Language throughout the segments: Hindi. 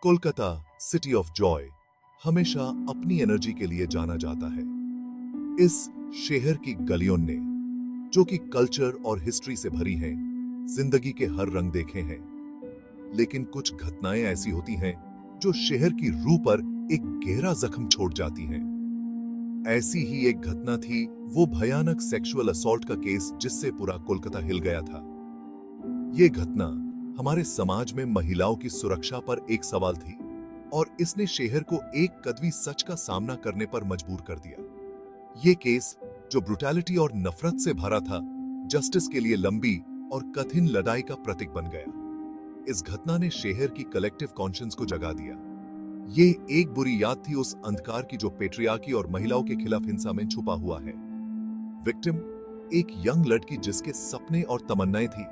कोलकाता, सिटी ऑफ जॉय, हमेशा अपनी एनर्जी के लिए जाना जाता है। इस शहर की गलियों ने, जो कि कल्चर और हिस्ट्री से भरी हैं, जिंदगी के हर रंग देखे हैं। लेकिन कुछ घटनाएं ऐसी होती हैं जो शहर की रूह पर एक गहरा जख्म छोड़ जाती हैं। ऐसी ही एक घटना थी वो भयानक सेक्सुअल असॉल्ट का केस जिससे पूरा कोलकाता हिल गया था। ये घटना हमारे समाज में महिलाओं की सुरक्षा पर एक सवाल थी और इसने शहर को एक कड़वी सच का सामना करने पर मजबूर कर दिया। ये केस, जो ब्रुटैलिटी और नफरत से भरा था, जस्टिस के लिए लंबी और कठिन लड़ाई का प्रतीक बन गया। इस घटना ने शहर की कलेक्टिव कॉन्शियंस को जगा दिया। ये एक बुरी याद थी उस अंधकार की जो पेट्रियार्की और महिलाओं के खिलाफ हिंसा में छुपा हुआ है। विक्टिम एक यंग लड़की जिसके सपने और तमन्नाएं थी,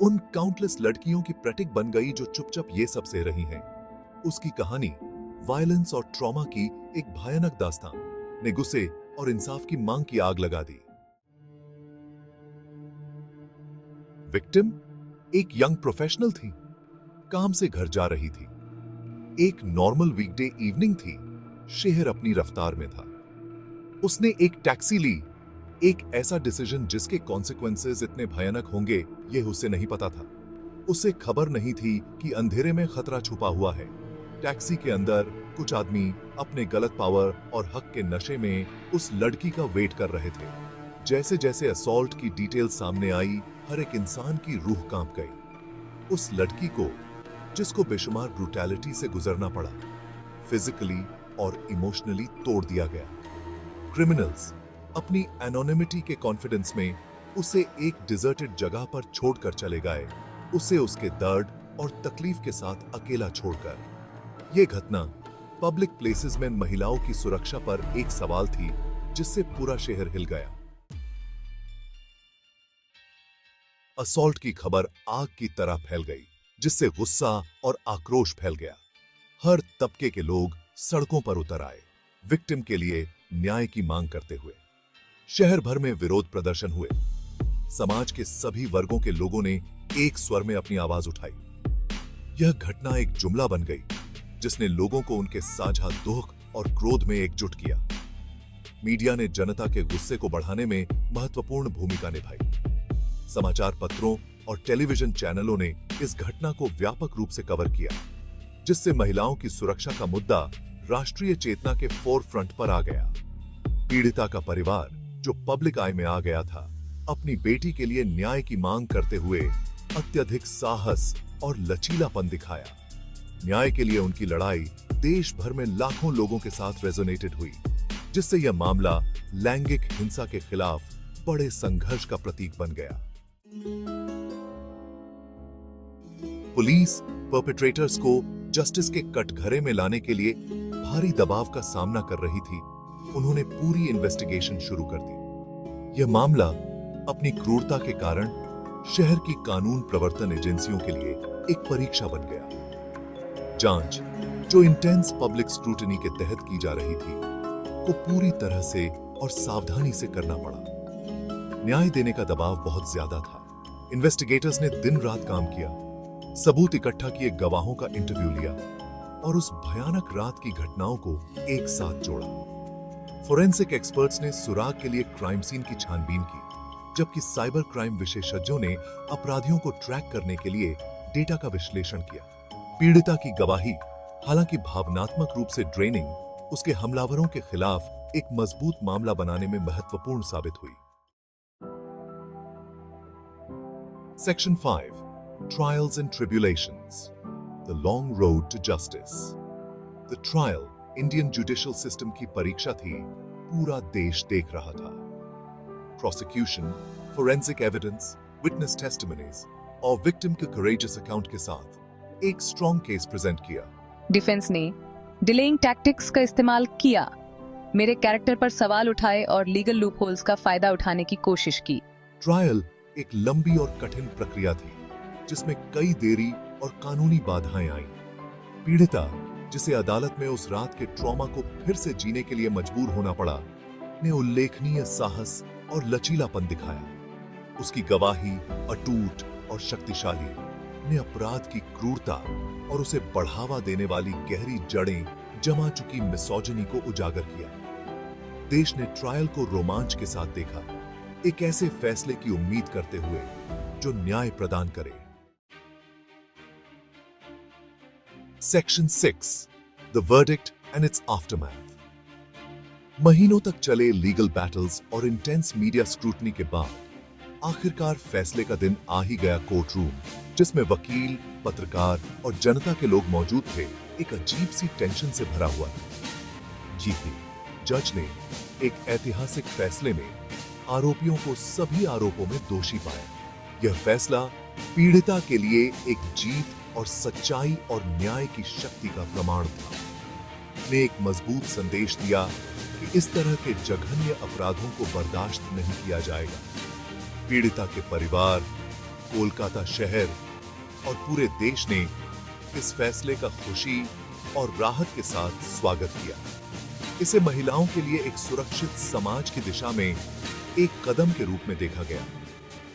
उन काउंटलेस लड़कियों की प्रतीक बन गई जो चुपचाप ये सब सह रही हैं। उसकी कहानी वायलेंस और ट्रॉमा की एक भयानक दास्तान ने गुस्से और इंसाफ की मांग की आग लगा दी। विक्टिम एक यंग प्रोफेशनल थी, काम से घर जा रही थी। एक नॉर्मल वीकडे इवनिंग थी, शहर अपनी रफ्तार में था। उसने एक टैक्सी ली, एक ऐसा डिसीजन जिसके कॉन्सिक्वेंसेस इतने भयानक होंगे ये उसे नहीं पता था। उसे खबर नहीं थी कि अंधेरे में खतरा छुपा हुआ है। टैक्सी के अंदर कुछ आदमी अपने गलत पावर और हक के नशे में उस लड़की का वेट कर रहे थे। जैसे जैसे असॉल्ट की डिटेल सामने आई, हर एक इंसान की रूह कांप गई। उस लड़की को, जिसको बेशुमार ब्रूटैलिटी से गुजरना पड़ा, फिजिकली और इमोशनली तोड़ दिया गया। क्रिमिनल्स अपनी एनोनिमिटी के कॉन्फिडेंस में उसे एक डिजर्टेड जगह पर छोड़कर चले गए, उसे उसके दर्द और तकलीफ के साथ अकेला छोड़कर। यह घटना पब्लिक प्लेसेस में महिलाओं की सुरक्षा पर एक सवाल थी जिससे पूरा शहर हिल गया। असॉल्ट की खबर आग की तरह फैल गई, जिससे गुस्सा और आक्रोश फैल गया। हर तबके के लोग सड़कों पर उतर आए, विक्टिम के लिए न्याय की मांग करते हुए। शहर भर में विरोध प्रदर्शन हुए। समाज के सभी वर्गों के लोगों ने एक स्वर में अपनी आवाज उठाई। यह घटना एक जुमला बन गई जिसने लोगों को उनके साझा दुख और क्रोध में एकजुट किया। मीडिया ने जनता के गुस्से को बढ़ाने में महत्वपूर्ण भूमिका निभाई। समाचार पत्रों और टेलीविजन चैनलों ने इस घटना को व्यापक रूप से कवर किया, जिससे महिलाओं की सुरक्षा का मुद्दा राष्ट्रीय चेतना के फोरफ्रंट पर आ गया। पीड़िता का परिवार, जो पब्लिक आई में आ गया था, अपनी बेटी के लिए न्याय की मांग करते हुए अत्यधिक साहस और लचीलापन दिखाया। न्याय के लिए उनकी लड़ाई देश भर में लाखों लोगों के साथ रेजोनेटेड हुई, जिससे यह मामला लैंगिक हिंसा के खिलाफ बड़े संघर्ष का प्रतीक बन गया। पुलिस परपेट्रेटर्स को जस्टिस के कटघरे में लाने के लिए भारी दबाव का सामना कर रही थी। उन्होंने पूरी इन्वेस्टिगेशन शुरू कर दी। यह मामला अपनी क्रूरता के कारण शहर की कानून प्रवर्तन एजेंसियों के लिए एक परीक्षा बन गया। जांच, जो इंटेंस पब्लिक स्क्रूटनी के तहत की जा रही थी, को पूरी तरह से और सावधानी से करना पड़ा। न्याय देने का दबाव बहुत ज्यादा था। इन्वेस्टिगेटर्स ने दिन रात काम किया, सबूत इकट्ठा किए, गवाहों का इंटरव्यू लिया और उस भयानक रात की घटनाओं को एक साथ जोड़ा। फोरेंसिक एक्सपर्ट्स ने सुराग के लिए क्राइम सीन की छानबीन की, जबकि साइबर क्राइम विशेषज्ञों ने अपराधियों को ट्रैक करने के लिए डेटा का विश्लेषण किया। पीड़िता की गवाही, हालांकि भावनात्मक रूप से ड्रेनिंग, उसके हमलावरों के खिलाफ एक मजबूत मामला बनाने में महत्वपूर्ण साबित हुई। Section 5, Trials and Tribulations, The Long Road to Justice. The trial, Indian judicial system की परीक्षा थी, पूरा देश देख रहा था। Prosecution, forensic evidence, witness testimonies और विक्टिम के करेजियस अकाउंट के साथ एक स्ट्रॉन्ग केस प्रेजेंट किया। डिफेंस ने डिलेइंग टैक्टिक्स का इस्तेमाल किया, मेरे कैरेक्टर पर सवाल उठाए और लीगल लूपहोल्स का फायदा उठाने की कोशिश की। ट्रायल एक लंबी और कठिन प्रक्रिया थी, जिसमें कई देरी और कानूनी बाधाएं आईं। पीड़िता, जिसे अदालत में उस रात के ट्रॉमा को फिर से जीने के लिए मजबूर होना पड़ा, ने उल्लेखनीय साहस और लचीलापन दिखाया। उसकी गवाही अटूट और शक्तिशाली, ने अपराध की क्रूरता और उसे बढ़ावा देने वाली गहरी जड़ें जमा चुकी मिसोजिनी को उजागर किया। देश ने ट्रायल को रोमांच के साथ देखा, एक ऐसे फैसले की उम्मीद करते हुए जो न्याय प्रदान करे। Section 6, the verdict and it's aftermath. महीनों तक चले लीगल बैटल्स और इंटेंस मीडिया स्क्रूटनी के बाद आखिरकार फैसले का दिन आ ही गया। कोर्ट रूम, जिसमें वकील, पत्रकार और जनता के लोग मौजूद थे, एक अजीब सी टेंशन से भरा हुआ था। जी ही, जज ने एक ऐतिहासिक फैसले में आरोपियों को सभी आरोपों में दोषी पाया। यह फैसला पीड़िता के लिए एक जीत और सच्चाई और न्याय की शक्ति का प्रमाण था। ने एक मजबूत संदेश दिया कि इस तरह के जघन्य अपराधों को बर्दाश्त नहीं किया जाएगा। पीड़िता के परिवार, कोलकाता शहर और पूरे देश ने इस फैसले का खुशी और राहत के साथ स्वागत किया। इसे महिलाओं के लिए एक सुरक्षित समाज की दिशा में एक कदम के रूप में देखा गया,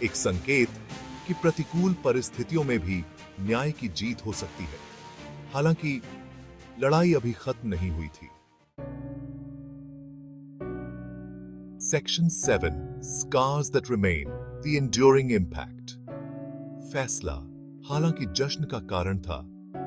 एक संकेत कि प्रतिकूल परिस्थितियों में भी न्याय की जीत हो सकती है। हालांकि लड़ाई अभी खत्म नहीं हुई थी। Section 7, scars that remain, the enduring impact. फैसला हालांकि जश्न का कारण था,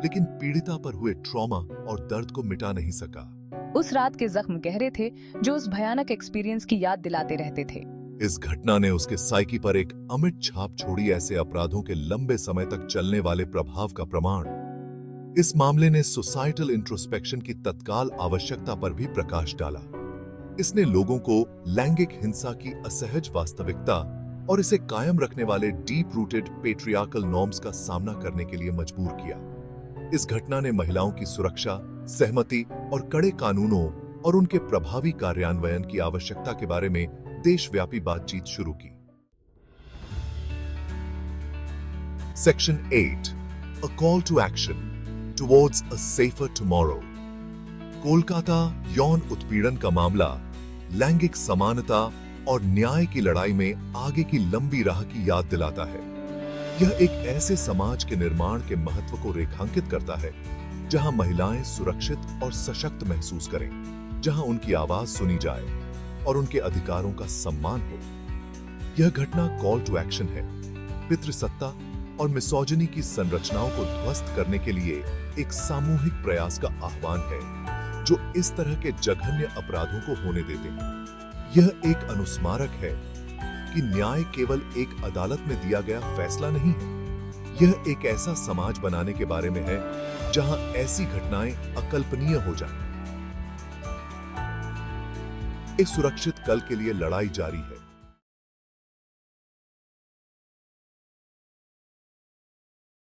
लेकिन पीड़िता पर हुए ट्रॉमा और दर्द को मिटा नहीं सका। उस रात के जख्म गहरे थे जो उस भयानक एक्सपीरियंस की याद दिलाते रहते थे। इस घटना ने उसके साइकी पर एक अमिट छाप छोड़ी, ऐसे अपराधों के लंबे समय तक चलने वाले प्रभाव का प्रमाण। इस मामले ने सोसाइटल इंट्रोस्पेक्शन की तत्काल आवश्यकता पर भी प्रकाश डाला। इसने लोगों को लैंगिक हिंसा की असहज वास्तविकता और इसे कायम रखने वाले डीप रूटेड पेट्रियार्कल नॉर्म्स का सामना करने के लिए मजबूर किया। इस घटना ने महिलाओं की सुरक्षा, सहमति और कड़े कानूनों और उनके प्रभावी कार्यान्वयन की आवश्यकता के बारे में देशव्यापी बातचीत शुरू की। Section 8, a call to action towards a safer tomorrow. Kolkata यौन उत्पीड़न का मामला लैंगिक समानता और न्याय की लड़ाई में आगे की लंबी राह की याद दिलाता है। यह एक ऐसे समाज के निर्माण के महत्व को रेखांकित करता है जहां महिलाएं सुरक्षित और सशक्त महसूस करें, जहां उनकी आवाज सुनी जाए और उनके अधिकारों का सम्मान हो। यह घटना कॉल टू एक्शन है, पितृसत्ता और मिसोजिनी की संरचनाओं को ध्वस्त करने के लिए एक सामूहिक प्रयास का आह्वान है जो इस तरह के जघन्य अपराधों को होने देते हैं। यह एक अनुस्मारक है कि न्याय केवल एक अदालत में दिया गया फैसला नहीं है। यह एक ऐसा समाज बनाने के बारे में है जहां ऐसी घटनाएं अकल्पनीय हो जाएं। एक सुरक्षित कल के लिए लड़ाई जारी है।